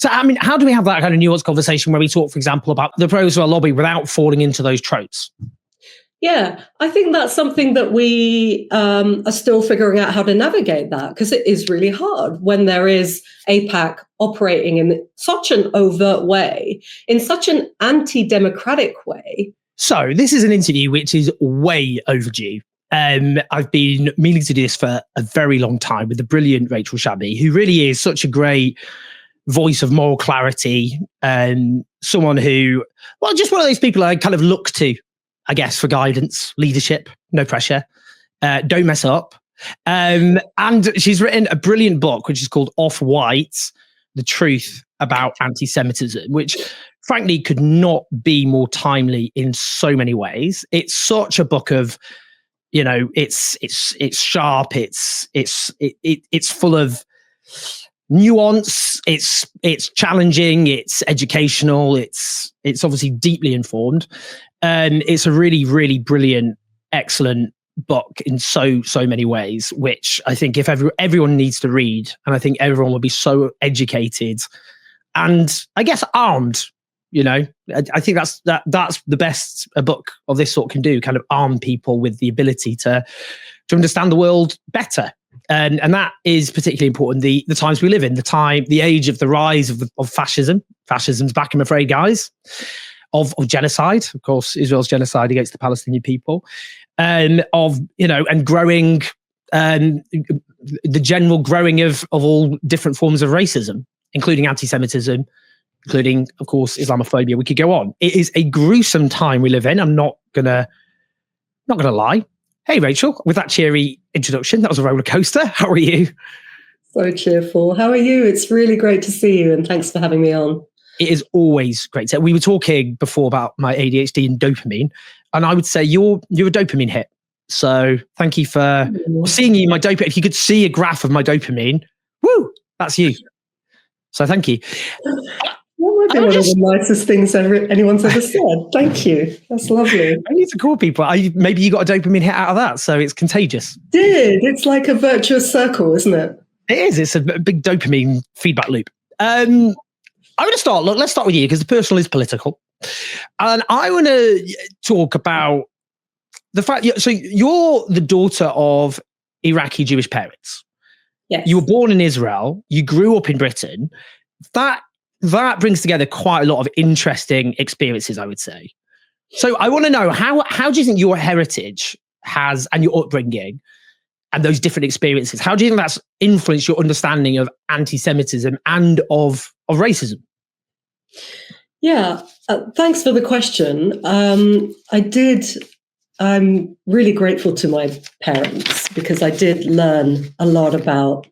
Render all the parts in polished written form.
So, I mean, how do we have that kind of nuanced conversation where we talk, for example, about the pro-Israel lobby without falling into those tropes? Yeah, I think that's something that we are still figuring out how to navigate that, because it is really hard when there is AIPAC operating in such an overt way, in such an anti-democratic way. So this is an interview which is way overdue. I've been meaning to do this for a very long time with the brilliant Rachel Shabby, who really is such a great voice of moral clarity, and someone who, well, just one of those people I kind of look to, I guess, for guidance, leadership, no pressure, don't mess up. And she's written a brilliant book, which is called Off-White, The Truth About Antisemitism, which frankly could not be more timely in so many ways. It's such a book of, you know, it's sharp, it's full of nuance, it's challenging, it's educational, it's obviously deeply informed. And it's a really, really brilliant, excellent book in so many ways, which I think if everyone needs to read, and I think everyone will be so educated and I guess armed. You know, I think that's the best a book of this sort can do, kind of arm people with the ability to understand the world better. And that is particularly important. The times we live in, the age of the rise of fascism. Fascism's back, I'm afraid, guys. Of genocide, of course, Israel's genocide against the Palestinian people, and and growing, the general growing of all different forms of racism, including anti-Semitism, including, of course, Islamophobia. We could go on. It is a gruesome time we live in. I'm not gonna lie. Hey, Rachel, with that cheery introduction, that was a roller coaster. How are you? So cheerful. How are you? It's really great to see you, and thanks for having me on. It is always great. So we were talking before about my ADHD and dopamine, and I would say you're a dopamine hit. So thank you for seeing you. My dopamine. If you could see a graph of my dopamine, woo, that's you. So thank you. That might be one of the nicest things anyone's ever said. Thank you. That's lovely. I need to call people. Maybe you got a dopamine hit out of that, so it's contagious. It's like a virtuous circle, isn't it? It is. It's a big dopamine feedback loop. I'm going to start. Look, let's start with you because the personal is political, and I want to talk about the fact. So you're the daughter of Iraqi Jewish parents. Yes. You were born in Israel. You grew up in Britain. That brings together quite a lot of interesting experiences, I would say. So I want to know how do you think your heritage has, and your upbringing, and those different experiences, how do you think that's influenced your understanding of anti-Semitism and of racism? Yeah, thanks for the question. I'm really grateful to my parents because I did learn a lot about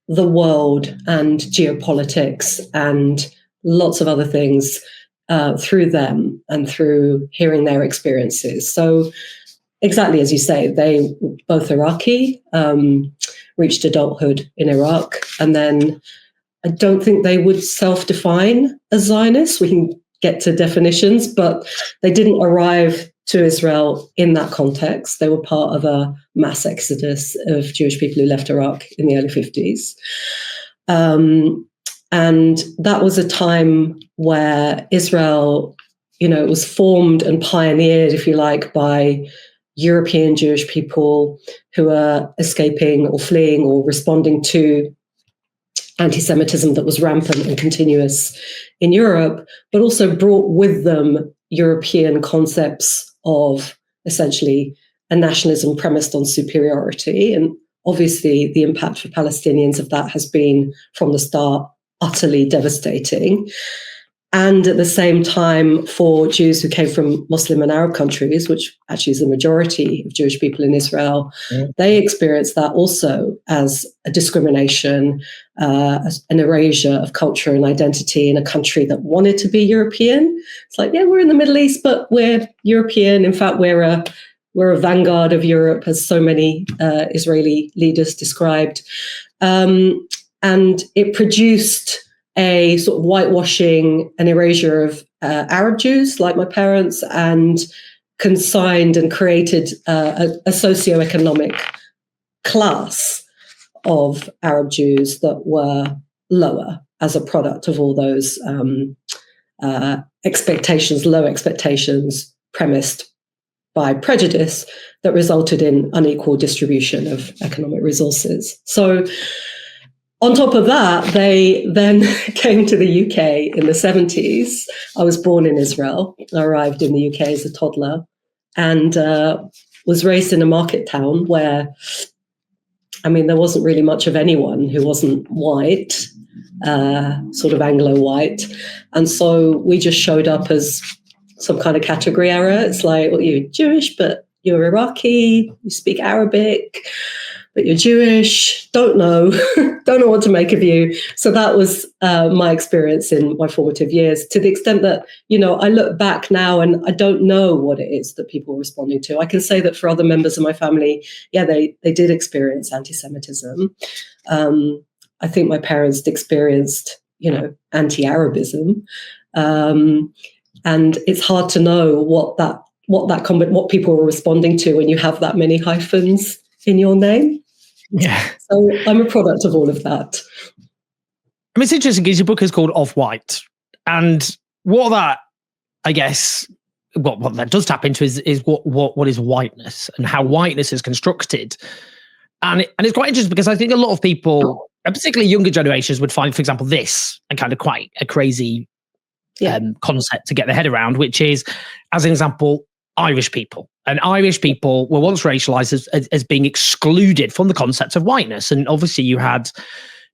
the world and geopolitics and lots of other things through them and through hearing their experiences. So exactly as you say, they both Iraqi, reached adulthood in Iraq, and then I don't think they would self-define as Zionists. We can get to definitions, but they didn't arrive to Israel in that context. They were part of a mass exodus of Jewish people who left Iraq in the early 50s. And that was a time where Israel, it was formed and pioneered, if you like, by European Jewish people who are escaping or fleeing or responding to anti-Semitism that was rampant and continuous in Europe, but also brought with them European concepts of essentially a nationalism premised on superiority. And obviously the impact for Palestinians of that has been from the start utterly devastating. And at the same time, for Jews who came from Muslim and Arab countries, which actually is the majority of Jewish people in Israel, they experienced that also as a discrimination, as an erasure of culture and identity in a country that wanted to be European. It's like, yeah, we're in the Middle East, but we're European. In fact, we're a vanguard of Europe, as so many Israeli leaders described. And it produced a sort of whitewashing and erasure of Arab Jews, like my parents, and consigned and created a socioeconomic class of Arab Jews that were lower as a product of all those expectations, low expectations premised by prejudice that resulted in unequal distribution of economic resources. So on top of that, they then came to the UK in the 70s. I was born in Israel. I arrived in the UK as a toddler and was raised in a market town where, I mean, there wasn't really much of anyone who wasn't white, sort of Anglo-white. And so we just showed up as some kind of category error. It's like, well, you're Jewish, but you're Iraqi, you speak Arabic, but you're Jewish, don't know what to make of you. So that was my experience in my formative years, to the extent that, I look back now and I don't know what it is that people were responding to. I can say that for other members of my family, yeah, they did experience anti-Semitism. I think my parents experienced, anti-Arabism. And it's hard to know what people were responding to when you have that many hyphens in your name. Yeah. So I'm a product of all of that. I mean, it's interesting because your book is called Off-White. And what that, I guess, what that does tap into is what is whiteness and how whiteness is constructed. And it's quite interesting because I think a lot of people, particularly younger generations, would find, for example, this a kind of quite a crazy concept to get their head around, which is, as an example, Irish people. And Irish people were once racialized as being excluded from the concept of whiteness. And obviously you had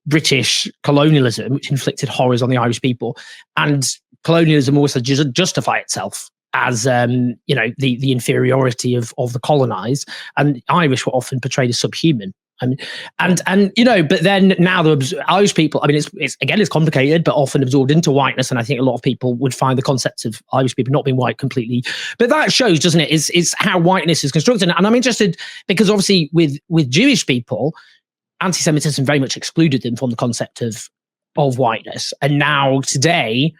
British colonialism, which inflicted horrors on the Irish people. And colonialism also justify itself as, the inferiority of the colonized. And Irish were often portrayed as subhuman. But then now the Irish people, I mean, it's complicated, but often absorbed into whiteness. And I think a lot of people would find the concept of Irish people not being white completely, but that shows, doesn't it, is how whiteness is constructed. And I'm interested because obviously with Jewish people, anti-Semitism very much excluded them from the concept of whiteness. And now today,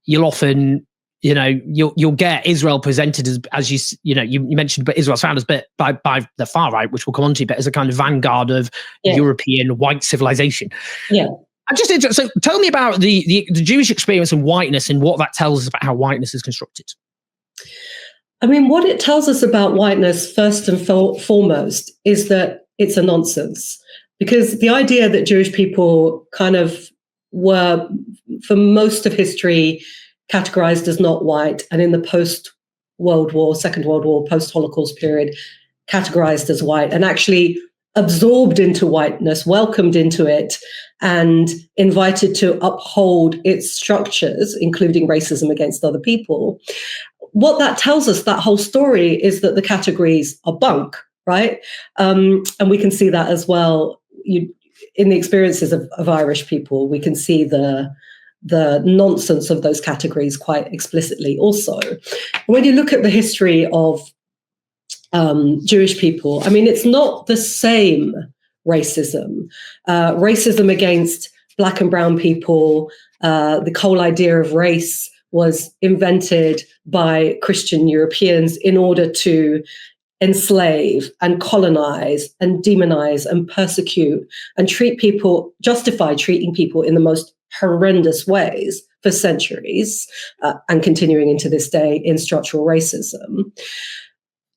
you'll often, you'll get Israel presented as you mentioned, but Israel's founders, but by the far right, which we'll come on to, but as a kind of vanguard of European white civilization. Yeah. I'm just interested. So tell me about the Jewish experience and whiteness and what that tells us about how whiteness is constructed. I mean, what it tells us about whiteness, first and foremost, is that it's a nonsense. Because the idea that Jewish people kind of were, for most of history, categorized as not white, and in the post-World War, Second World War, post-Holocaust period, categorized as white, and actually absorbed into whiteness, welcomed into it, and invited to uphold its structures, including racism against other people. What that tells us, that whole story, is that the categories are bunk, right? And we can see that as well in the experiences of Irish people. We can see the nonsense of those categories quite explicitly also. When you look at the history of Jewish people, I mean, it's not the same racism. Racism against Black and brown people, the whole idea of race was invented by Christian Europeans in order to enslave and colonize and demonize and persecute and justify treating people in the most horrendous ways for centuries, and continuing into this day in structural racism.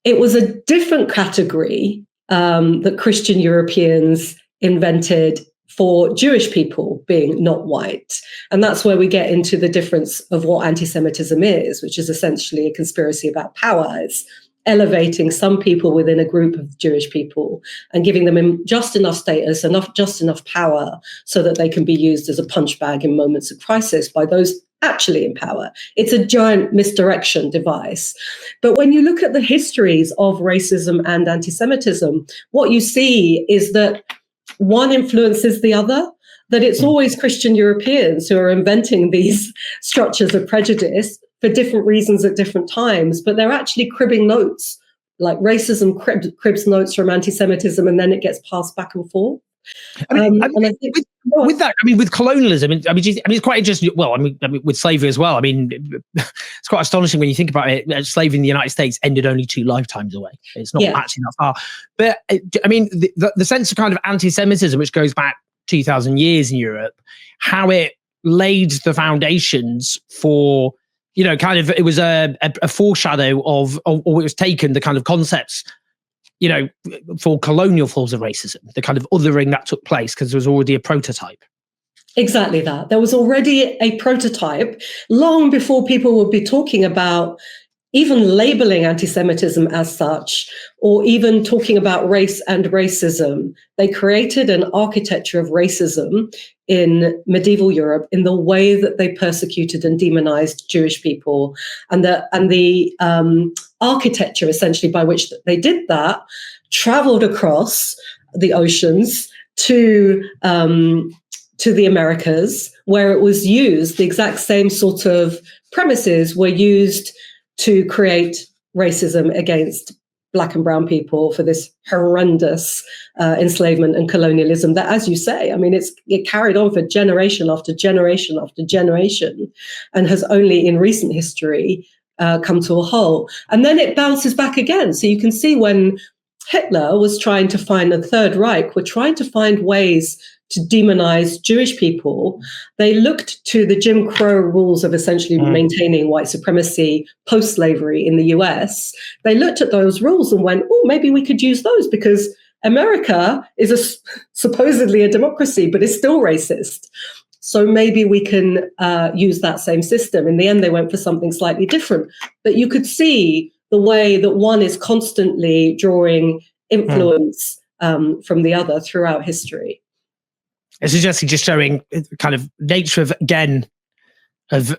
It was a different category that Christian Europeans invented for Jewish people being not white. And that's where we get into the difference of what anti-Semitism is, which is essentially a conspiracy about power. It's elevating some people within a group of Jewish people and giving them just enough status, just enough power so that they can be used as a punch bag in moments of crisis by those actually in power. It's a giant misdirection device. But when you look at the histories of racism and anti-Semitism, what you see is that one influences the other, that it's always Christian Europeans who are inventing these structures of prejudice for different reasons at different times, but they're actually cribbing notes, like racism cribs notes from anti-Semitism, and then it gets passed back and forth. With colonialism, it's quite interesting. Well, with slavery as well. I mean, it's quite astonishing when you think about it. Slavery in the United States ended only 2 lifetimes away. It's not actually that far. But I mean, the sense of kind of anti-Semitism, which goes back 2,000 years in Europe, how it laid the foundations for, kind of, it was a foreshadow of, or it was taken, the kind of concepts, for colonial forms of racism, the kind of othering that took place because there was already a prototype. Exactly that. There was already a prototype long before people would be talking about even labeling anti-Semitism as such, or even talking about race and racism. They created an architecture of racism in medieval Europe in the way that they persecuted and demonized Jewish people. And the architecture, essentially, by which they did that, traveled across the oceans to the Americas, where it was used. The exact same sort of premises were used to create racism against Black and brown people for this horrendous enslavement and colonialism that, as you say, I mean, it carried on for generation after generation after generation, and has only in recent history come to a halt. And then it bounces back again. So you can see when Hitler was trying to find the Third Reich, were trying to find ways to demonize Jewish people, they looked to the Jim Crow rules of essentially maintaining white supremacy post-slavery in the US. They looked at those rules and went, oh, maybe we could use those because America is supposedly a democracy, but is still racist. So maybe we can use that same system. In the end, they went for something slightly different. But you could see the way that one is constantly drawing influence from the other throughout history. It's just showing kind of nature of, again, of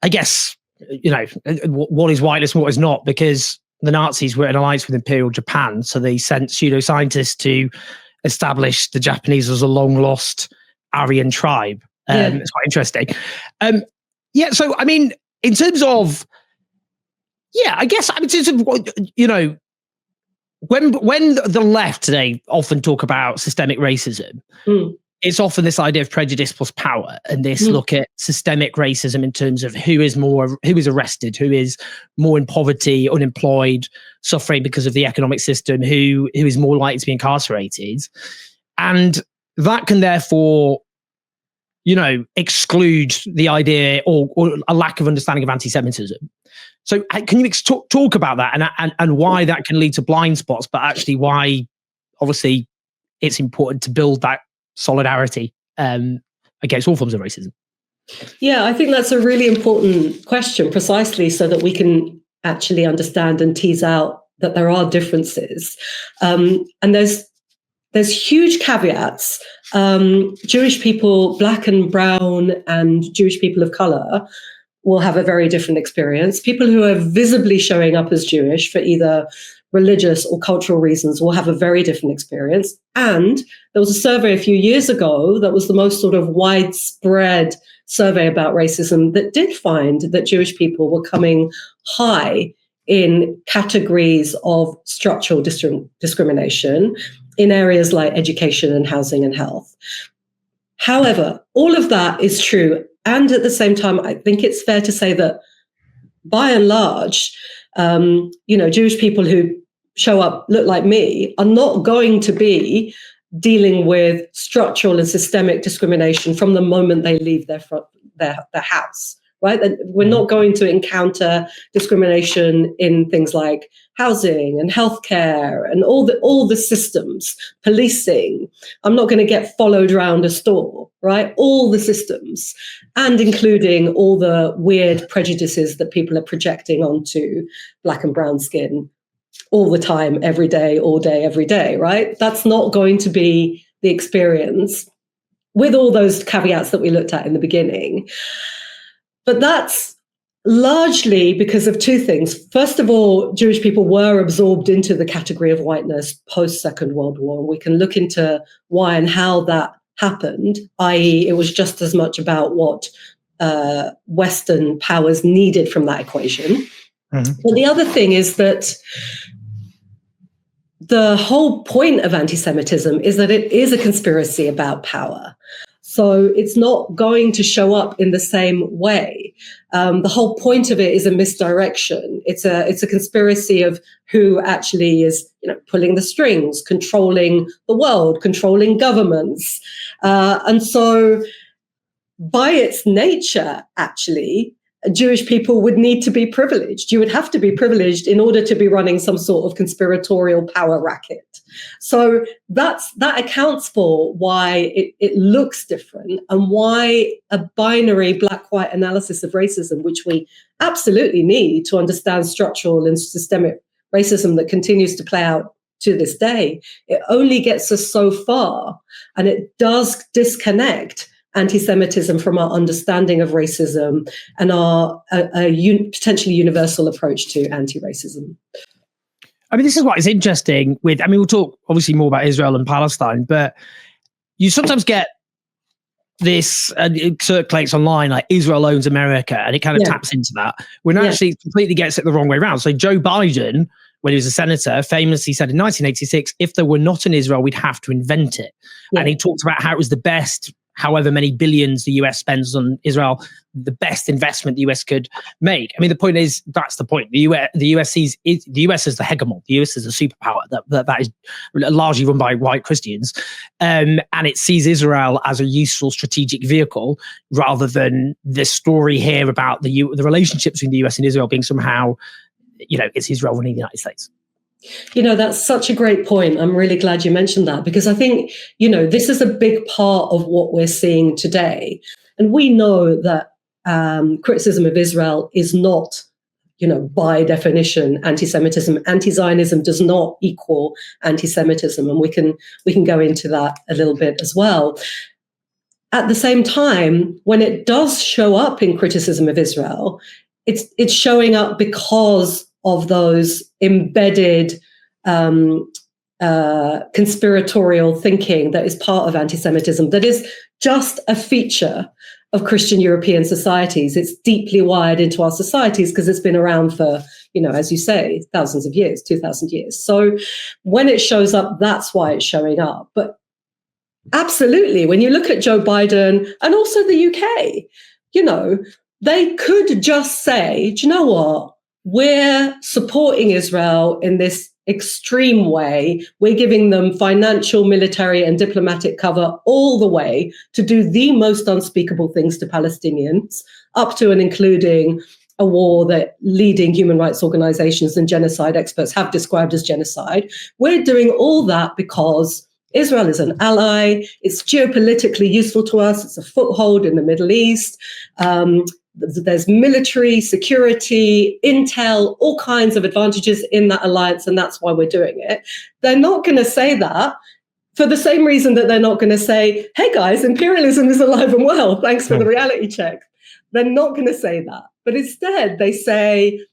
I guess, what is whiteness and what is not, because the Nazis were in alliance with Imperial Japan. So they sent pseudoscientists to establish the Japanese as a long lost Aryan tribe. It's quite interesting. So, I mean, in terms of, I guess, in terms of, when the left today often talk about systemic racism, it's often this idea of prejudice plus power, and this look at systemic racism in terms of who is arrested, who is more in poverty, unemployed, suffering because of the economic system, who is more likely to be incarcerated. And that can therefore, exclude the idea or a lack of understanding of anti-Semitism. So can you talk about that and why that can lead to blind spots, but actually why, obviously, it's important to build that solidarity against all forms of racism? Yeah, I think that's a really important question, precisely so that we can actually understand and tease out that there are differences. And there's huge caveats. Jewish people, Black and brown, and Jewish people of color will have a very different experience. People who are visibly showing up as Jewish for either religious or cultural reasons will have a very different experience. And there was a survey a few years ago that was the most sort of widespread survey about racism that did find that Jewish people were coming high in categories of structural discrimination in areas like education and housing and health. However, all of that is true. And at the same time, I think it's fair to say that by and large, Jewish people who show up, look like me, are not going to be dealing with structural and systemic discrimination from the moment they leave their house, right? That we're not going to encounter discrimination in things like housing and healthcare and all the systems, policing. I'm not going to get followed around a store, right? All the systems, and including all the weird prejudices that people are projecting onto Black and brown skin all the time, every day, all day, every day, right? That's not going to be the experience, with all those caveats that we looked at in the beginning. But that's largely because of two things. First of all, Jewish people were absorbed into the category of whiteness post-Second World War. And we can look into why and how that happened, i.e. it was just as much about what Western powers needed from that equation. But the other thing is that the whole point of anti-Semitism is that it is a conspiracy about power. So it's not going to show up in the same way. The whole point of it is a misdirection. It's a conspiracy of who actually is, pulling the strings, controlling the world, controlling governments. And so by its nature, actually, Jewish people would need to be privileged. You would have to be privileged in order to be running some sort of conspiratorial power racket. So that accounts for why it looks different, and why a binary black-white analysis of racism, which we absolutely need to understand structural and systemic racism that continues to play out to this day, it only gets us so far, and it does disconnect anti-Semitism from our understanding of racism and our potentially universal approach to anti-racism. I mean, this is what is interesting with, we'll talk obviously more about Israel and Palestine, but you sometimes get this, and it circulates online, like Israel owns America, and it kind of taps into that, when actually it completely gets it the wrong way around. So Joe Biden, when he was a senator, famously said in 1986, if there were not an Israel, we'd have to invent it. Yeah. And he talked about how it was the best, however many billions the US spends on Israel, the best investment the US could make. I mean, the point is, that's the point. The US sees the US as the hegemon. The US is a superpower that is largely run by white Christians. And it sees Israel as a useful strategic vehicle, rather than this story here about the relationships between the US and Israel being somehow, it's Israel running the United States. That's such a great point. I'm really glad you mentioned that, because I think, this is a big part of what we're seeing today. And we know that criticism of Israel is not, by definition, anti-Semitism. Anti-Zionism does not equal anti-Semitism. And we can go into that a little bit as well. At the same time, when it does show up in criticism of Israel, it's showing up because of those embedded conspiratorial thinking that is part of anti-Semitism, that is just a feature of Christian European societies. It's deeply wired into our societies because it's been around for, as you say, thousands of years, 2,000 years. So when it shows up, that's why it's showing up. But absolutely, when you look at Joe Biden and also the UK, they could just say, do you know what? We're supporting Israel in this extreme way. We're giving them financial, military, and diplomatic cover all the way to do the most unspeakable things to Palestinians, up to and including a war that leading human rights organizations and genocide experts have described as genocide. We're doing all that because Israel is an ally. It's geopolitically useful to us. It's a foothold in the Middle East. There's military, security, intel, all kinds of advantages in that alliance, and that's why we're doing it. They're not going to say that for the same reason that they're not going to say, hey guys, imperialism is alive and well, thanks for the reality check. They're not going to say that. But instead, they say,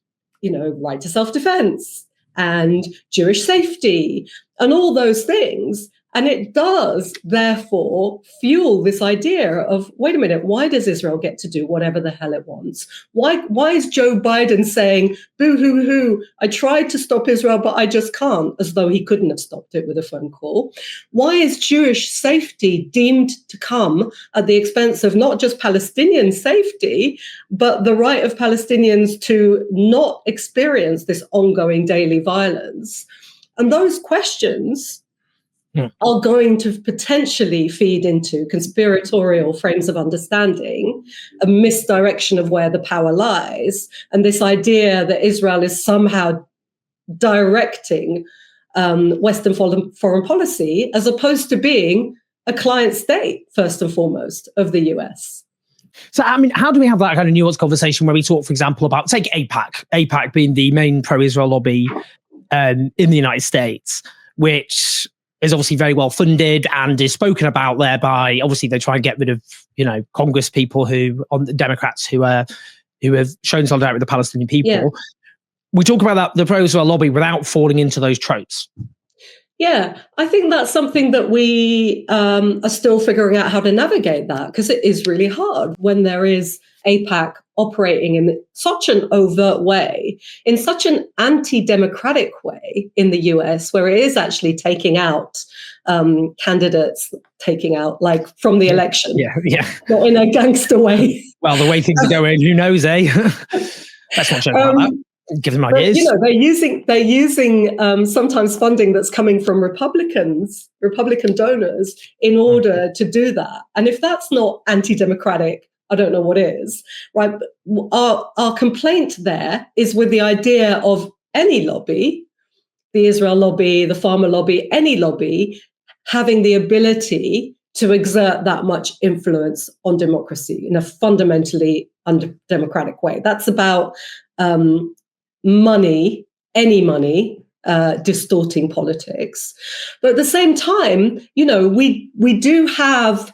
right to self-defense and Jewish safety and all those things. And it does, therefore, fuel this idea of, wait a minute, why does Israel get to do whatever the hell it wants? Why is Joe Biden saying, boo-hoo-hoo, I tried to stop Israel, but I just can't, as though he couldn't have stopped it with a phone call? Why is Jewish safety deemed to come at the expense of not just Palestinian safety, but the right of Palestinians to not experience this ongoing daily violence? And those questions are going to potentially feed into conspiratorial frames of understanding, a misdirection of where the power lies, and this idea that Israel is somehow directing Western foreign policy, as opposed to being a client state, first and foremost, of the US. So, how do we have that kind of nuanced conversation where we talk, for example, about, take AIPAC being the main pro-Israel lobby in the United States, which is obviously very well funded and is spoken about there by, obviously they try and get rid of, Congress people on the Democrats who have shown solidarity with the Palestinian people. Yeah. We talk about the pro-Israel lobby without falling into those tropes. Yeah, I think that's something that we are still figuring out how to navigate that, because it is really hard when there is AIPAC operating in such an overt way, in such an anti-democratic way in the US, where it is actually taking out candidates, like from the election, not in a gangster way. Well, the way things are going, who knows, eh? Let's not joke about that. Give them ideas. But, they're using sometimes funding that's coming from Republican donors in order to do that. And if that's not anti-democratic, I don't know what is, right? But our complaint there is with the idea of any lobby, the Israel lobby, the pharma lobby, any lobby, having the ability to exert that much influence on democracy in a fundamentally undemocratic way. That's about money, any money, distorting politics. But at the same time, we do have,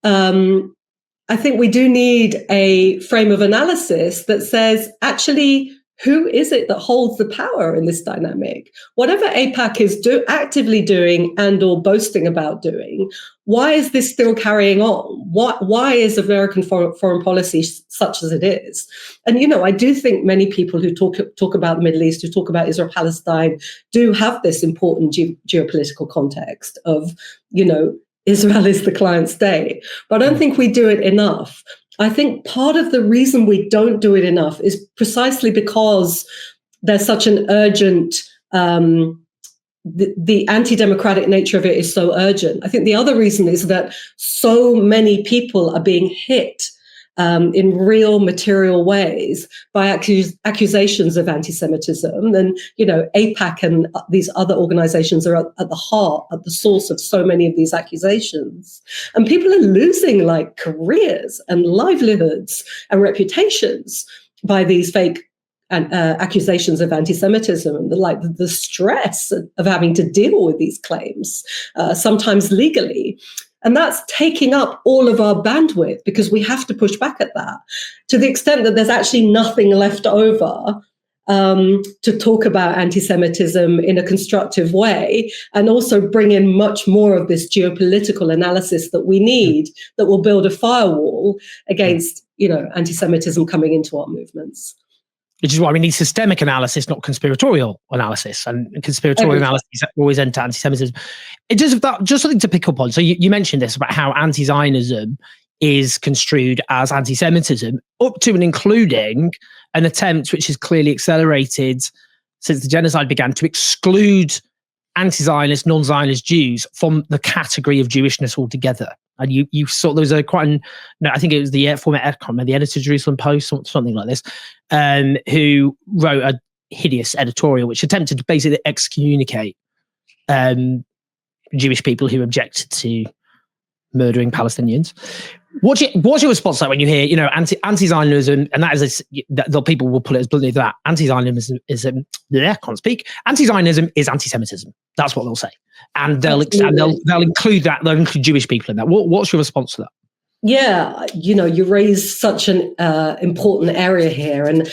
I think we do need a frame of analysis that says, actually, who is it that holds the power in this dynamic? Whatever AIPAC is actively doing and or boasting about doing, why is this still carrying on? Why is American foreign policy such as it is? And, I do think many people who talk about the Middle East, who talk about Israel-Palestine, do have this important geopolitical context of, Israel is the client state. But I don't think we do it enough. I think part of the reason we don't do it enough is precisely because there's such an urgent, the anti-democratic nature of it is so urgent. I think the other reason is that so many people are being hit in real material ways by accusations of anti-Semitism. And, AIPAC and these other organizations are at the source of so many of these accusations. And people are losing careers and livelihoods and reputations by these fake accusations of anti-Semitism, and the stress of having to deal with these claims, sometimes legally. And that's taking up all of our bandwidth because we have to push back at that to the extent that there's actually nothing left over to talk about anti-Semitism in a constructive way, and also bring in much more of this geopolitical analysis that we need that will build a firewall against, anti-Semitism coming into our movements. Which is why we need systemic analysis, not conspiratorial analysis. And conspiratorial analysis always enter anti-Semitism. Just something to pick up on. So you mentioned this about how anti-Zionism is construed as anti-Semitism, up to and including an attempt, which is clearly accelerated since the genocide began, to exclude anti-Zionist, non-Zionist Jews from the category of Jewishness altogether. And you saw there was I think it was the former the editor of Jerusalem Post, something like this, who wrote a hideous editorial which attempted to basically excommunicate Jewish people who objected to murdering Palestinians. What's your response like when you hear, anti-Zionism, and that is the people will put it as bluntly that anti-Zionism is anti-Zionism is anti-Semitism. That's what they'll say, and they'll include that. They'll include Jewish people in that. What's your response to that? Yeah, you raise such an important area here, and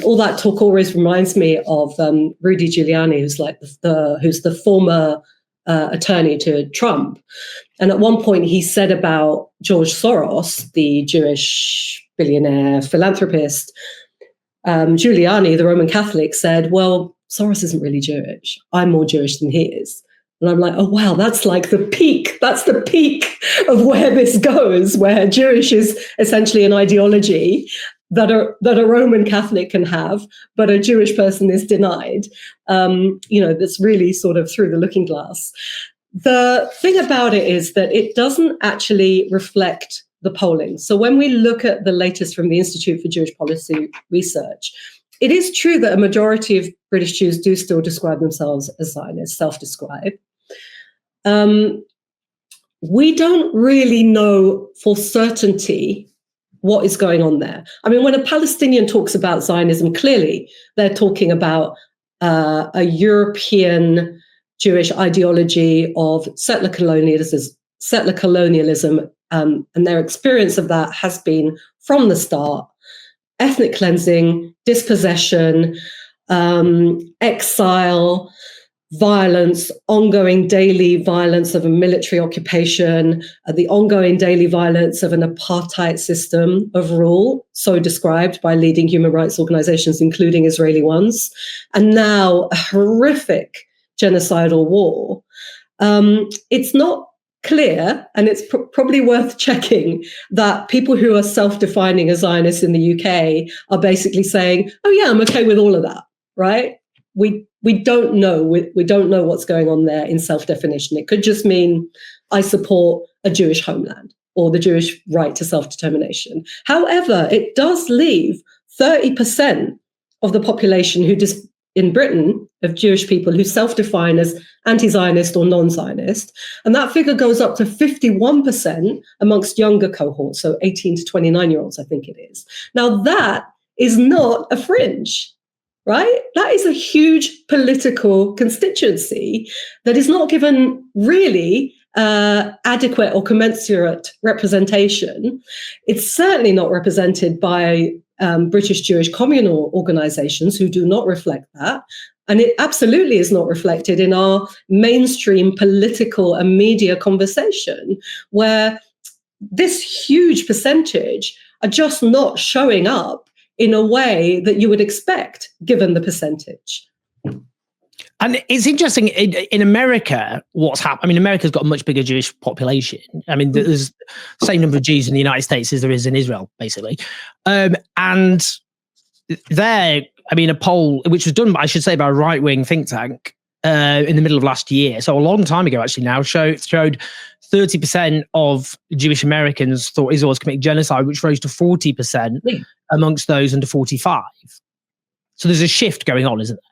all that talk always reminds me of Rudy Giuliani, who's the former attorney to Trump. And at one point he said about George Soros, the Jewish billionaire philanthropist, Giuliani, the Roman Catholic, said, well, Soros isn't really Jewish. I'm more Jewish than he is. And I'm like, oh, wow, that's like the peak. That's the peak of where this goes, where Jewish is essentially an ideology that a Roman Catholic can have, but a Jewish person is denied. That's really sort of through the looking glass. The thing about it is that it doesn't actually reflect the polling. So when we look at the latest from the Institute for Jewish Policy Research, it is true that a majority of British Jews do still describe themselves as Zionists, self-describe. We don't really know for certainty what is going on there. I mean, when a Palestinian talks about Zionism, clearly they're talking about a European Jewish ideology of settler colonialism, and their experience of that has been from the start ethnic cleansing, dispossession, exile, violence, ongoing daily violence of a military occupation, the ongoing daily violence of an apartheid system of rule, so described by leading human rights organizations, including Israeli ones, and now a horrific genocidal war. It's not clear, and it's probably worth checking, that people who are self-defining as Zionists in the UK are basically saying, "Oh yeah, I'm okay with all of that." Right? We don't know. We don't know what's going on there in self-definition. It could just mean I support a Jewish homeland or the Jewish right to self-determination. However, it does leave 30% of the population in Britain of Jewish people who self-define as anti-Zionist or non-Zionist. And that figure goes up to 51% amongst younger cohorts, so 18 to 29-year-olds, I think it is. Now, that is not a fringe, right? That is a huge political constituency that is not given really adequate or commensurate representation. It's certainly not represented by British Jewish communal organizations who do not reflect that. And it absolutely is not reflected in our mainstream political and media conversation, where this huge percentage are just not showing up in a way that you would expect, given the percentage. And it's interesting, in America, what's happened. I mean, America's got a much bigger Jewish population. I mean, there's the same number of Jews in the United States as there is in Israel, basically. And there, I mean, a poll, which was done, I should say, by a right-wing think tank in the middle of last year, so a long time ago, actually now, showed 30% of Jewish Americans thought Israel was committing genocide, which rose to 40% amongst those under 45. So there's a shift going on, isn't there?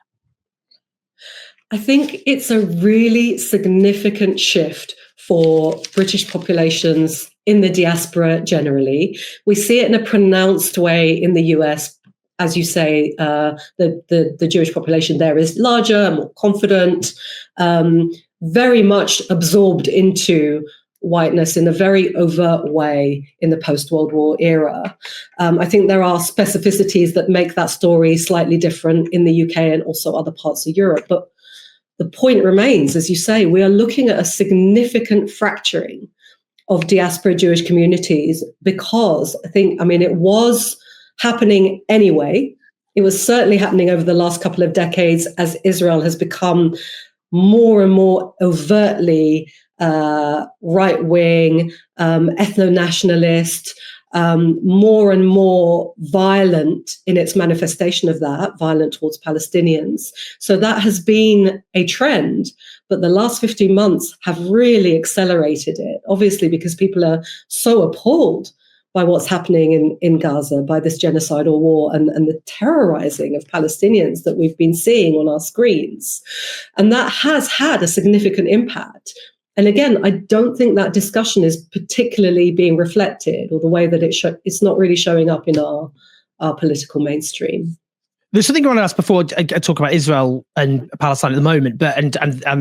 I think it's a really significant shift for British populations in the diaspora generally. We see it in a pronounced way in the US. As you say, the Jewish population there is larger, more confident, very much absorbed into whiteness in a very overt way in the post-World War era. I think there are specificities that make that story slightly different in the UK and also other parts of Europe. But the point remains, as you say, we are looking at a significant fracturing of diaspora Jewish communities because it was happening anyway. It was certainly happening over the last couple of decades as Israel has become more and more overtly right-wing, ethno-nationalist, more and more violent in its manifestation of that, violent towards Palestinians. So that has been a trend, but the last 15 months have really accelerated it, obviously because people are so appalled by what's happening in Gaza, by this genocidal war and the terrorizing of Palestinians that we've been seeing on our screens. And that has had a significant impact. And again, I don't think that discussion is particularly being reflected, or the way that it's not really showing up in our political mainstream. There's something I want to ask before I talk about Israel and Palestine at the moment, but and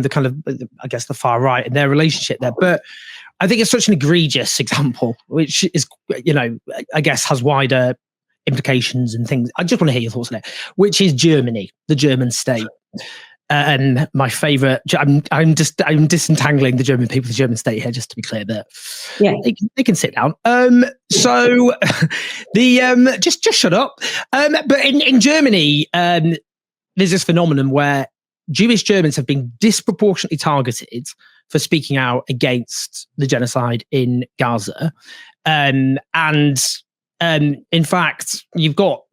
the kind of, I guess, the far right and their relationship there. But I think it's such an egregious example, which is, I guess has wider implications and things. I just want to hear your thoughts on it, which is Germany, the German state. And my favorite, I'm disentangling the German people, the German state here, just to be clear that they can sit down. So just shut up. But in Germany, there's this phenomenon where Jewish Germans have been disproportionately targeted for speaking out against the genocide in Gaza. In fact, you've got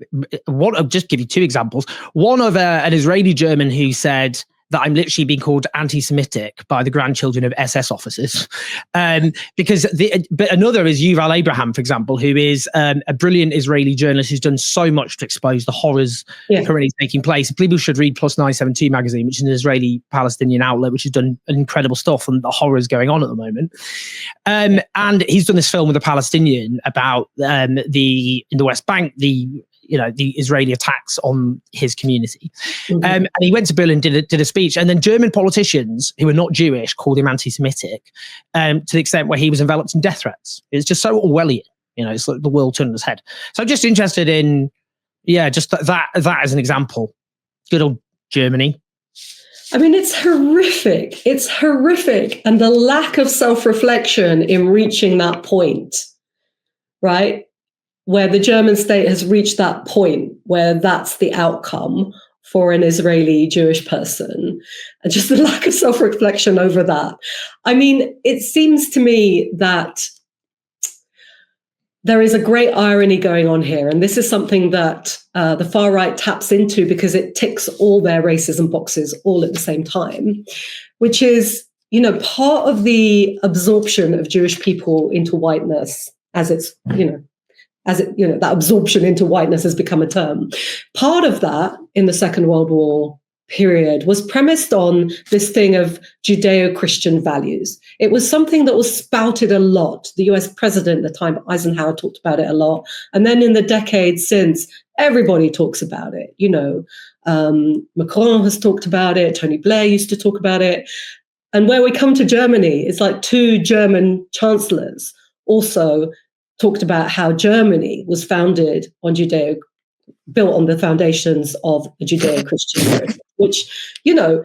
one. I'll just give you two examples. One of an Israeli German who said that I'm literally being called anti-Semitic by the grandchildren of SS officers. But another is Yuval Abraham, for example, who is a brilliant Israeli journalist who's done so much to expose the horrors currently taking place. People should read Plus 972 magazine, which is an Israeli-Palestinian outlet, which has done incredible stuff on the horrors going on at the moment. And he's done this film with a Palestinian about in the West Bank, the Israeli attacks on his community. Mm-hmm. And he went to Berlin, did a speech, and then German politicians who were not Jewish called him anti-Semitic, to the extent where he was enveloped in death threats. It's just so Orwellian, it's like the world turned on its head. So I'm just interested in, just that as an example. Good old Germany. I mean, it's horrific. It's horrific. And the lack of self-reflection in reaching that point, right? Where the German state has reached that point where that's the outcome for an Israeli Jewish person, and just the lack of self-reflection over that. I mean, it seems to me that there is a great irony going on here, and this is something that the far right taps into because it ticks all their racism boxes all at the same time, which is, part of the absorption of Jewish people into whiteness, that absorption into whiteness has become a term. Part of that in the Second World War period was premised on this thing of Judeo-Christian values. It was something that was spouted a lot. The US president at the time, Eisenhower, talked about it a lot. And then in the decades since, everybody talks about it. Macron has talked about it. Tony Blair used to talk about it. And where we come to Germany, it's like two German chancellors also talked about how Germany was founded on built on the foundations of a Judeo-Christian heritage, which, you're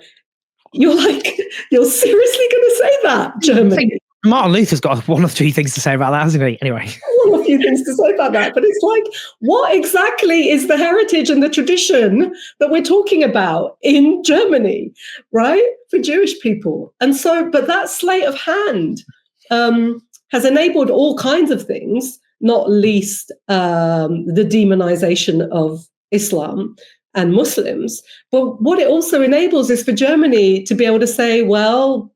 seriously going to say that, Germany? Martin Luther's got one or two things to say about that, hasn't he? Anyway. One or few things to say about that, but it's like, what exactly is the heritage and the tradition that we're talking about in Germany, right? For Jewish people. And so, but that sleight of hand has enabled all kinds of things, not least the demonization of Islam and Muslims. But what it also enables is for Germany to be able to say, well,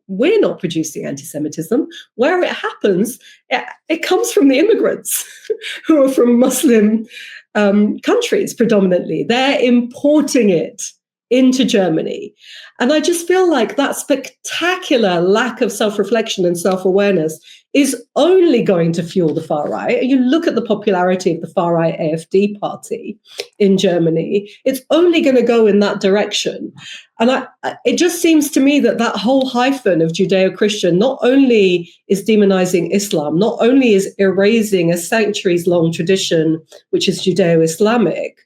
we're not producing anti-Semitism. Where it happens, it comes from the immigrants who are from Muslim countries predominantly. They're importing it into Germany. And I just feel like that spectacular lack of self-reflection and self-awareness is only going to fuel the far right. You look at the popularity of the far right AfD party in Germany, it's only going to go in that direction. And it just seems to me that whole hyphen of Judeo-Christian not only is demonizing Islam, not only is erasing a centuries-long tradition, which is Judeo-Islamic,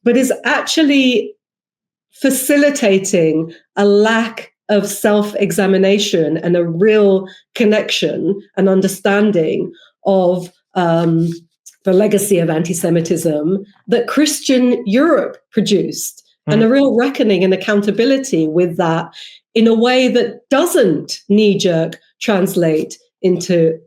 but is actually facilitating a lack of self-examination and a real connection and understanding of the legacy of anti-Semitism that Christian Europe produced, and a real reckoning and accountability with that in a way that doesn't knee-jerk translate into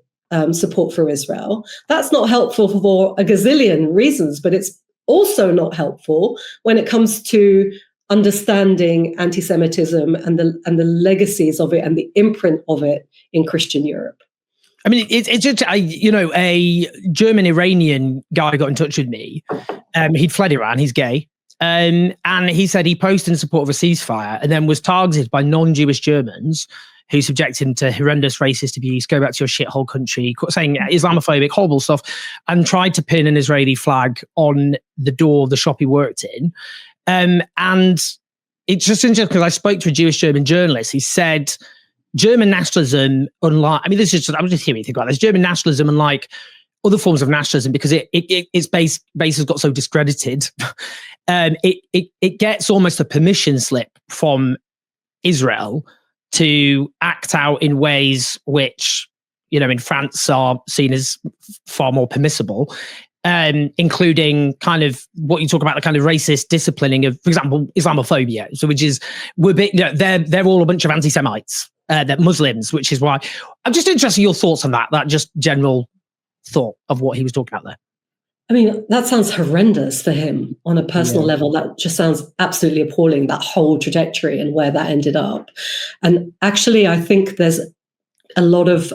support for Israel. That's not helpful for a gazillion reasons, but it's also not helpful when it comes to understanding anti-Semitism and the legacies of it and the imprint of it in Christian Europe. I mean, it's just, a German Iranian guy got in touch with me. He'd fled Iran. He's gay. And he said he posted in support of a ceasefire and then was targeted by non-Jewish Germans who subject him to horrendous racist abuse, go back to your shithole country, saying Islamophobic, horrible stuff, and tried to pin an Israeli flag on the door of the shop he worked in. And it's just interesting because I spoke to a Jewish German journalist. He said German nationalism, unlike, I'm just hearing you think about this, German nationalism, unlike other forms of nationalism, because its base has got so discredited, it gets almost a permission slip from Israel to act out in ways which, in France are seen as far more permissible. Including kind of what you talk about, the kind of racist disciplining of, for example, Islamophobia. So, which is they're all a bunch of anti-Semites, they're Muslims, which is why I'm just interested in your thoughts on that just general thought of what he was talking about there. I mean, that sounds horrendous for him on a personal level. That just sounds absolutely appalling, that whole trajectory and where that ended up. And actually, I think there's a lot of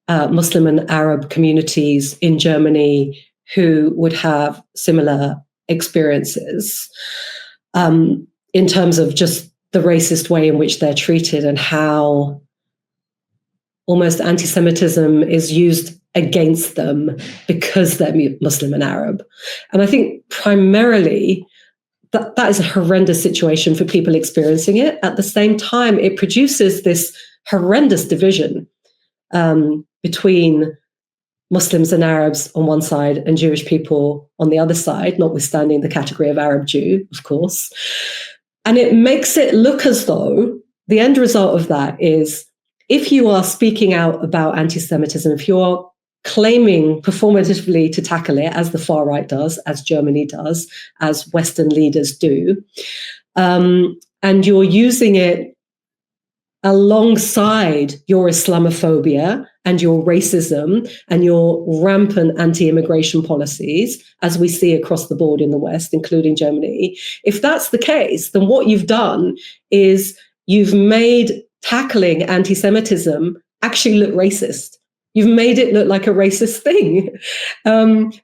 Muslim and Arab communities in Germany who would have similar experiences in terms of just the racist way in which they're treated and how almost anti-Semitism is used against them because they're Muslim and Arab. And I think primarily that is a horrendous situation for people experiencing it. At the same time, it produces this horrendous division between Muslims and Arabs on one side and Jewish people on the other side, notwithstanding the category of Arab Jew, of course. And it makes it look as though the end result of that is, if you are speaking out about anti-Semitism, if you're claiming performatively to tackle it, as the far right does, as Germany does, as Western leaders do. And you're using it alongside your Islamophobia and your racism and your rampant anti-immigration policies, as we see across the board in the West, including Germany. If that's the case, then what you've done is you've made tackling anti-Semitism actually look racist. You've made it look like a racist thing,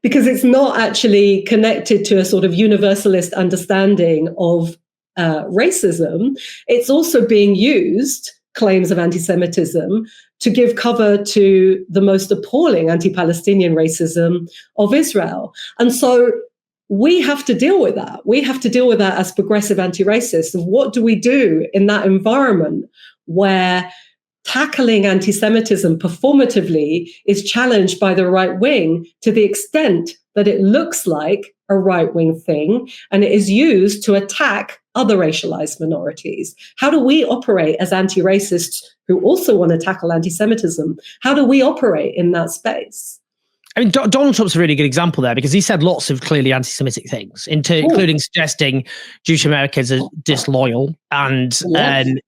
because it's not actually connected to a sort of universalist understanding of racism. It's also being used, claims of anti-Semitism, to give cover to the most appalling anti-Palestinian racism of Israel. And so we have to deal with that. We have to deal with that as progressive anti-racists. And what do we do in that environment where tackling anti-Semitism performatively is challenged by the right wing to the extent that it looks like a right-wing thing, and it is used to attack other racialized minorities? How do we operate as anti-racists who also want to tackle anti-Semitism? How do we operate in that space? I mean, Donald Trump's a really good example there, because he said lots of clearly anti-Semitic things, including suggesting Jewish Americans are disloyal, and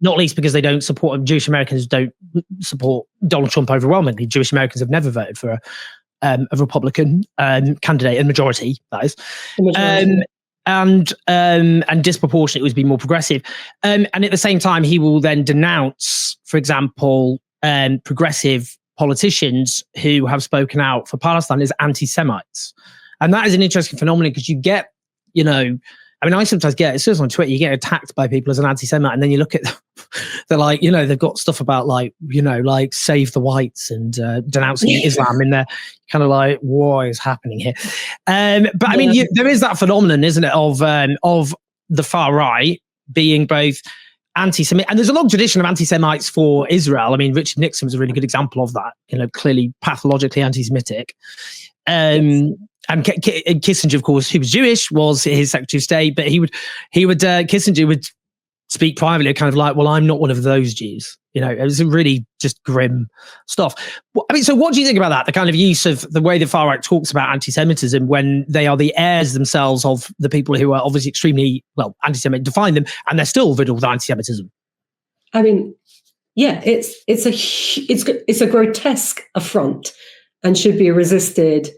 not least because they don't support Jewish Americans don't support Donald Trump overwhelmingly. Jewish Americans have never voted for a Republican candidate, and majority, that is. And disproportionately would be more progressive. And at the same time, he will then denounce, for example, progressive politicians who have spoken out for Palestine as anti-Semites. And that is an interesting phenomenon, because you get, I mean, I sometimes get, it's just on Twitter, you get attacked by people as an anti-Semite, and then you look at them, they're like, they've got stuff about like save the whites and denouncing Islam in there. Kind of like, what is happening here? But I mean, there is that phenomenon, isn't it, of the far right being both anti-Semitic, and there's a long tradition of anti-Semites for Israel. I mean, Richard Nixon was a really good example of that, clearly pathologically anti-Semitic. And Kissinger, of course, who was Jewish, was his Secretary of State, but Kissinger would speak privately, kind of like, well, I'm not one of those Jews. It was really just grim stuff. I mean, so what do you think about that? The kind of use of the way the far right talks about anti-Semitism when they are the heirs themselves of the people who are obviously extremely, anti-Semitic, define them, and they're still riddled with anti-Semitism. I mean, yeah, it's a grotesque affront and should be resisted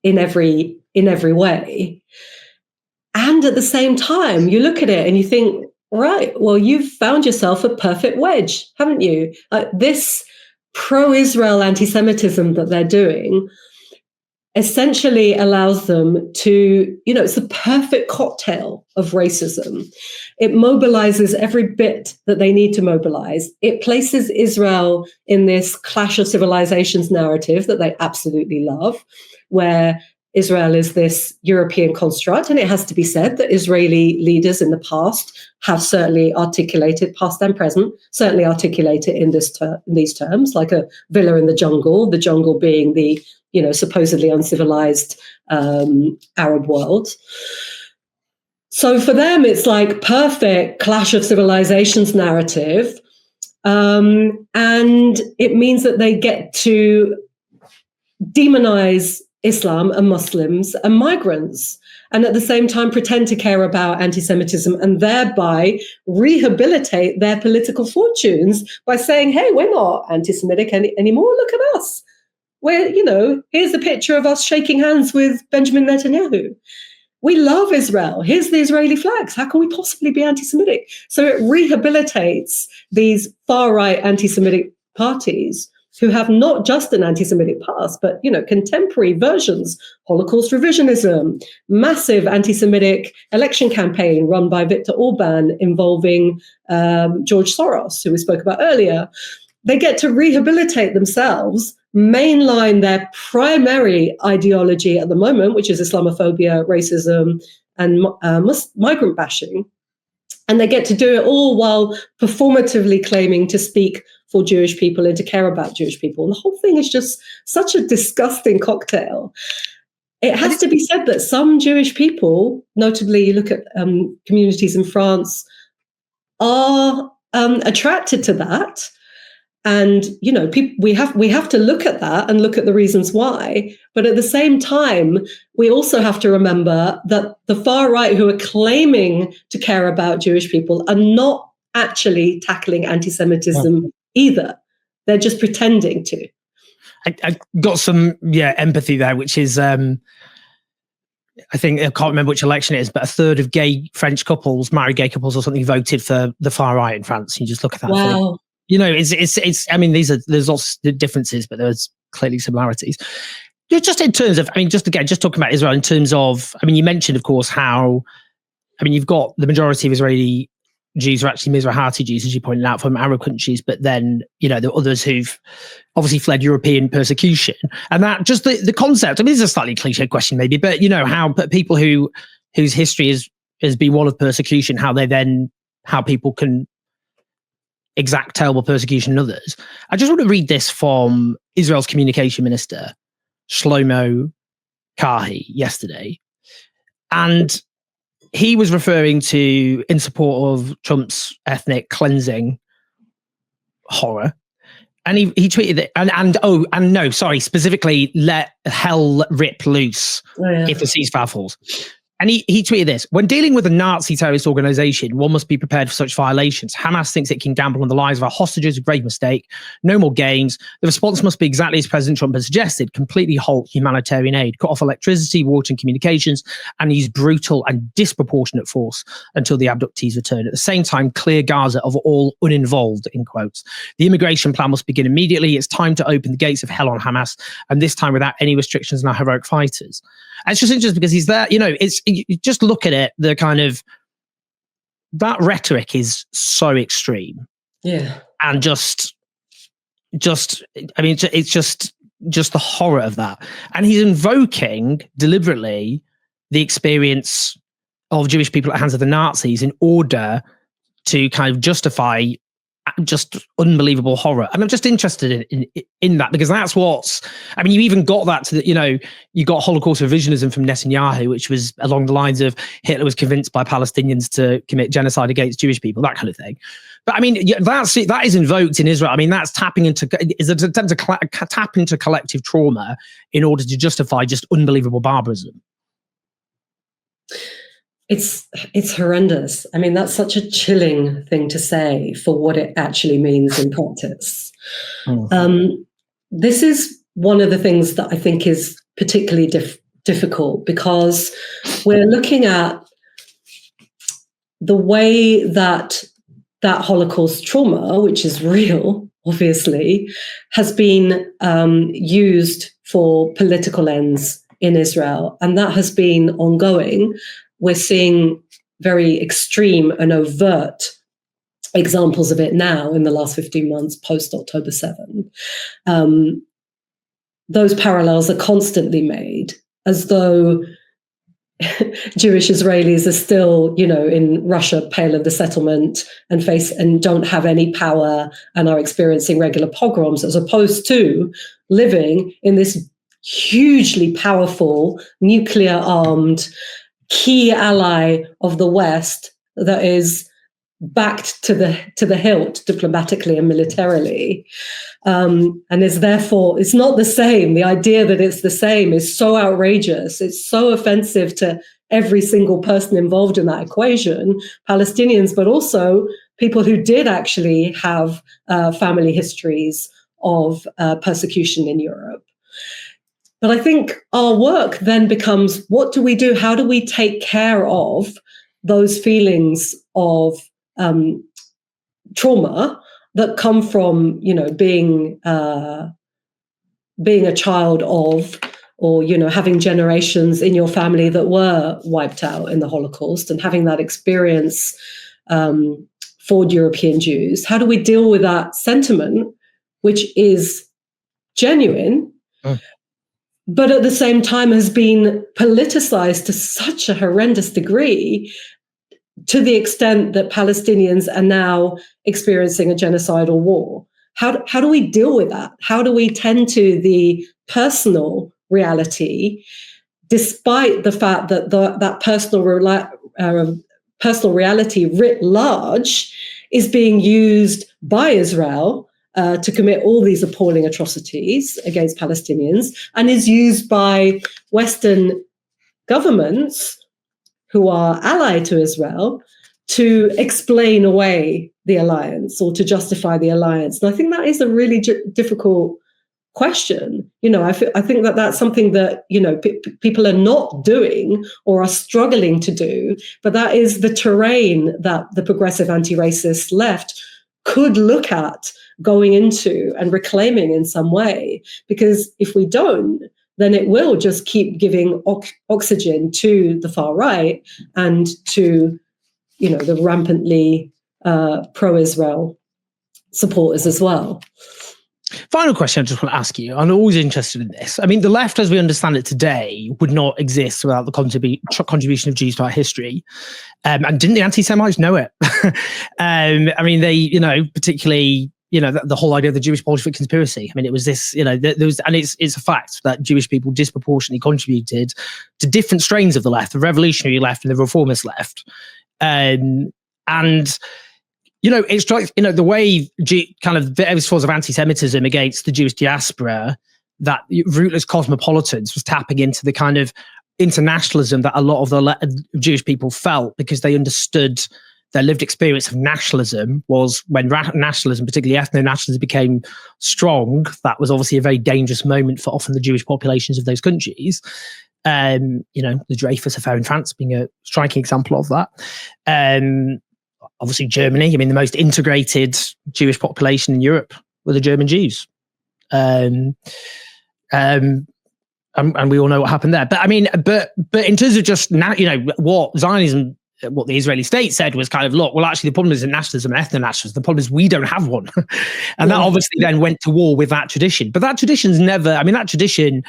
in every way. And at the same time, you look at it and you think, right, well, you've found yourself a perfect wedge, haven't you? This pro-Israel anti-Semitism that they're doing essentially allows them to, it's the perfect cocktail of racism. It mobilizes every bit that they need to mobilize. It places Israel in this clash of civilizations narrative that they absolutely love, where Israel is this European construct. And it has to be said that Israeli leaders in the past have certainly articulated, past and present, certainly articulated in these terms, like a villa in the jungle being the supposedly uncivilized Arab world. So for them, it's like perfect clash of civilizations narrative. And it means that they get to demonize Islam and Muslims and migrants, and at the same time pretend to care about anti-Semitism, and thereby rehabilitate their political fortunes by saying, hey, we're not anti-Semitic anymore. Look at us. We're, here's a picture of us shaking hands with Benjamin Netanyahu. We love Israel. Here's the Israeli flags. How can we possibly be anti-Semitic? So it rehabilitates these far-right anti-Semitic parties who have not just an anti-Semitic past, but, contemporary versions, Holocaust revisionism, massive anti-Semitic election campaign run by Viktor Orban involving George Soros, who we spoke about earlier. They get to rehabilitate themselves, mainline their primary ideology at the moment, which is Islamophobia, racism, and migrant bashing. And they get to do it all while performatively claiming to speak for Jewish people and to care about Jewish people. And the whole thing is just such a disgusting cocktail. It has to be said that some Jewish people, notably you look at communities in France, are attracted to that. And we have to look at that and look at the reasons why. But at the same time, we also have to remember that the far right, who are claiming to care about Jewish people, are not actually tackling anti-Semitism either. They're just pretending to. I got some empathy there, which is I think, I can't remember which election it is, but a third of married gay couples or something, voted for the far right in France. You just look at that. Wow. It's. I mean, there's lots of differences, but there's clearly similarities. Just in terms of, just talking about Israel in terms of, you mentioned, of course, how, you've got the majority of Israeli Jews are actually Mizrahi Jews, as you pointed out, from Arab countries, but then, there are others who've obviously fled European persecution. And that just the concept, it's a slightly cliche question maybe, but how people whose history has been one of persecution, how people can exact terrible persecution in others. I just want to read this from Israel's communication minister, Shlomo Karhi, yesterday. And he was referring to, in support of Trump's ethnic cleansing horror. And he tweeted it, specifically let hell rip loose if the ceasefire falls. And he tweeted this: when dealing with a Nazi terrorist organization, one must be prepared for such violations. Hamas thinks it can gamble on the lives of our hostages, a grave mistake. No more games. The response must be exactly as President Trump has suggested: completely halt humanitarian aid, cut off electricity, water and communications, and use brutal and disproportionate force until the abductees return. At the same time, clear Gaza of all uninvolved, in quotes. The immigration plan must begin immediately. It's time to open the gates of hell on Hamas, and this time without any restrictions on our heroic fighters. And it's just interesting because he's there, you just look at it, the kind of, that rhetoric is so extreme. Yeah. And it's just the horror of that. And he's invoking deliberately the experience of Jewish people at the hands of the Nazis in order to kind of justify just unbelievable horror. And I'm just interested in that, because that's you even got that to you got Holocaust revisionism from Netanyahu, which was along the lines of Hitler was convinced by Palestinians to commit genocide against Jewish people, that kind of thing. But that is invoked in Israel. That's tapping into, is an attempt to tap into collective trauma in order to justify just unbelievable barbarism. It's horrendous. That's such a chilling thing to say for what it actually means in practice. This is one of the things that I think is particularly difficult, because we're looking at the way that Holocaust trauma, which is real, obviously, has been used for political ends in Israel, and that has been ongoing. We're seeing very extreme and overt examples of it now in the last 15 months post October 7. Those parallels are constantly made, as though Jewish Israelis are still, in Russia, pale of the settlement and don't have any power and are experiencing regular pogroms, as opposed to living in this hugely powerful, nuclear-armed key ally of the West that is backed to the hilt diplomatically and militarily, and is therefore, it's not the same. The idea that it's the same is so outrageous. It's so offensive to every single person involved in that equation, Palestinians, but also people who did actually have family histories of persecution in Europe. But I think our work then becomes, what do we do? How do we take care of those feelings of trauma that come from, being a child of, or, having generations in your family that were wiped out in the Holocaust, and having that experience for European Jews? How do we deal with that sentiment, which is genuine, but at the same time has been politicized to such a horrendous degree, to the extent that Palestinians are now experiencing a genocidal war? How do we deal with that? How do we tend to the personal reality, despite the fact that that personal reality writ large is being used by Israel to commit all these appalling atrocities against Palestinians, and is used by Western governments who are allied to Israel to explain away the alliance or to justify the alliance. And I think that is a really difficult question. I think that that's something that, people are not doing or are struggling to do, but that is the terrain that the progressive anti-racist left could look at going into and reclaiming in some way. Because if we don't, then it will just keep giving oxygen to the far right and to, the rampantly pro-Israel supporters as well. Final question I just want to ask you. I'm always interested in this. I mean, the left, as we understand it today, would not exist without the contribution of Jews to our history. And didn't the anti-Semites know it? I mean, they, particularly, the whole idea of the Jewish Bolshevik conspiracy. I mean, it was this, there was, and it's a fact that Jewish people disproportionately contributed to different strains of the left, the revolutionary left and the reformist left. And it strikes, the way kind of various forms of anti-Semitism against the Jewish diaspora, that rootless cosmopolitans was tapping into the kind of internationalism that a lot of the Jewish people felt, because they understood their lived experience of nationalism was when nationalism, particularly ethno-nationalism, became strong. That was obviously a very dangerous moment for often the Jewish populations of those countries. The Dreyfus affair in France being a striking example of that. Obviously Germany, I mean, the most integrated Jewish population in Europe were the German Jews. And we all know what happened there. But I mean, but in terms of just now, what Zionism, what the Israeli state said was kind of, look, well, actually the problem isn't nationalism and ethno-nationalism. The problem is we don't have one. And that obviously then went to war with that tradition. But that tradition's that tradition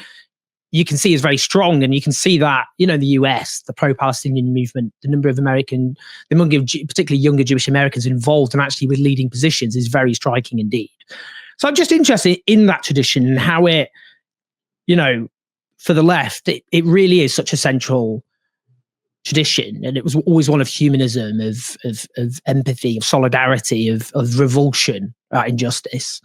you can see is very strong, and you can see that, the US, the pro-Palestinian movement, the number of particularly younger Jewish Americans involved and actually with leading positions is very striking indeed. So I'm just interested in that tradition and how it, for the left, it really is such a central tradition, and it was always one of humanism, of empathy, of solidarity, of revulsion at injustice.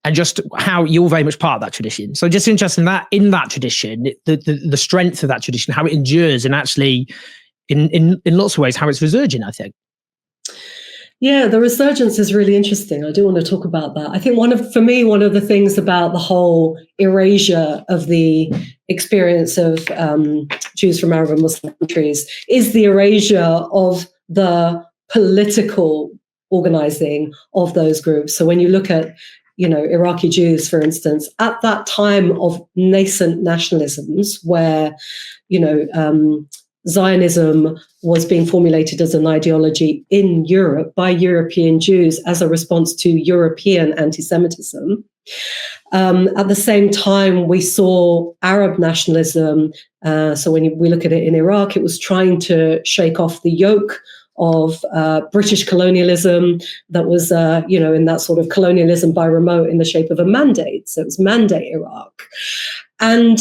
And just how you're very much part of that tradition. So just interested in that tradition, the strength of that tradition, how it endures, and actually in lots of ways, how it's resurging, I think. Yeah, the resurgence is really interesting. I do want to talk about that. I think one of the things about the whole erasure of the experience of Jews from Arab and Muslim countries is the erasure of the political organizing of those groups. So when you look at Iraqi Jews, for instance, at that time of nascent nationalisms where, Zionism was being formulated as an ideology in Europe by European Jews as a response to European anti-Semitism. At the same time, we saw Arab nationalism. So when we look at it in Iraq, it was trying to shake off the yoke of British colonialism that was, in that sort of colonialism by remote in the shape of a mandate. So it was Mandate Iraq. And,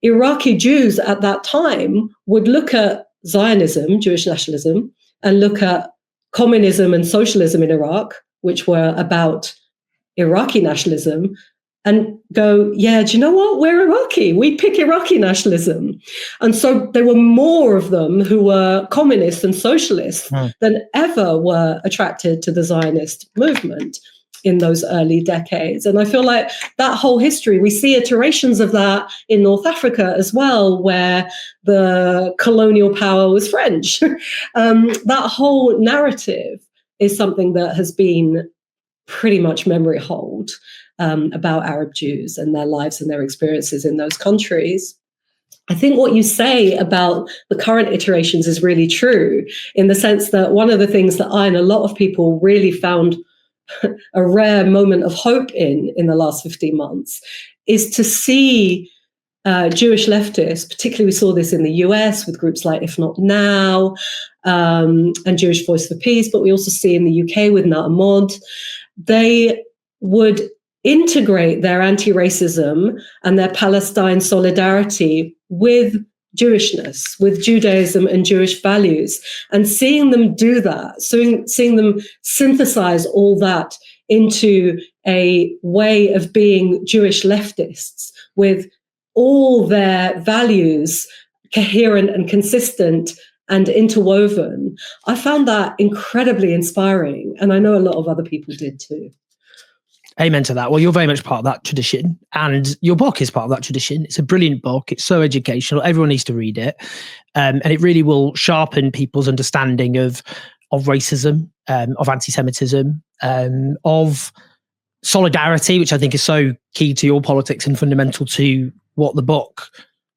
Iraqi Jews at that time would look at Zionism, Jewish nationalism, and look at communism and socialism in Iraq, which were about Iraqi nationalism, and go, yeah, do you know what? We're Iraqi. We pick Iraqi nationalism. And so there were more of them who were communists and socialists than ever were attracted to the Zionist movement in those early decades. And I feel like that whole history, we see iterations of that in North Africa as well, where the colonial power was French. That whole narrative is something that has been pretty much memory hold about Arab Jews and their lives and their experiences in those countries. I think what you say about the current iterations is really true, in the sense that one of the things that I and a lot of people really found a rare moment of hope in the last 15 months is to see Jewish leftists, particularly we saw this in the US with groups like If Not Now and Jewish Voice for Peace, but we also see in the UK with Na'amod, they would integrate their anti-racism and their Palestine solidarity with Jewishness, with Judaism and Jewish values, and seeing them do that, seeing them synthesize all that into a way of being Jewish leftists with all their values coherent and consistent and interwoven, I found that incredibly inspiring. And I know a lot of other people did too. Amen to that. Well, you're very much part of that tradition, and your book is part of that tradition. It's a brilliant book. It's so educational. Everyone needs to read it. And it really will sharpen people's understanding of racism, of anti-Semitism, of solidarity, which I think is so key to your politics and fundamental to what the book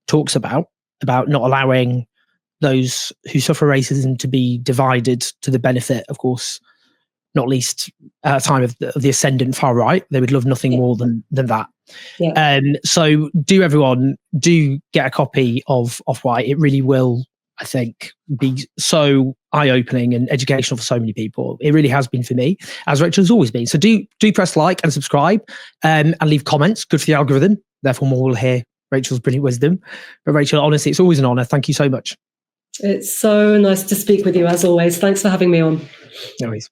talks about not allowing those who suffer racism to be divided to the benefit, of course, not least at a time of the ascendant far right. They would love nothing more than that. Yeah. So everyone do get a copy of Off-White. It really will, I think, be so eye-opening and educational for so many people. It really has been for me, as Rachel has always been. So do press like and subscribe, and leave comments. Good for the algorithm. Therefore, more will hear Rachel's brilliant wisdom. But Rachel, honestly, it's always an honor. Thank you so much. It's so nice to speak with you, as always. Thanks for having me on. No worries.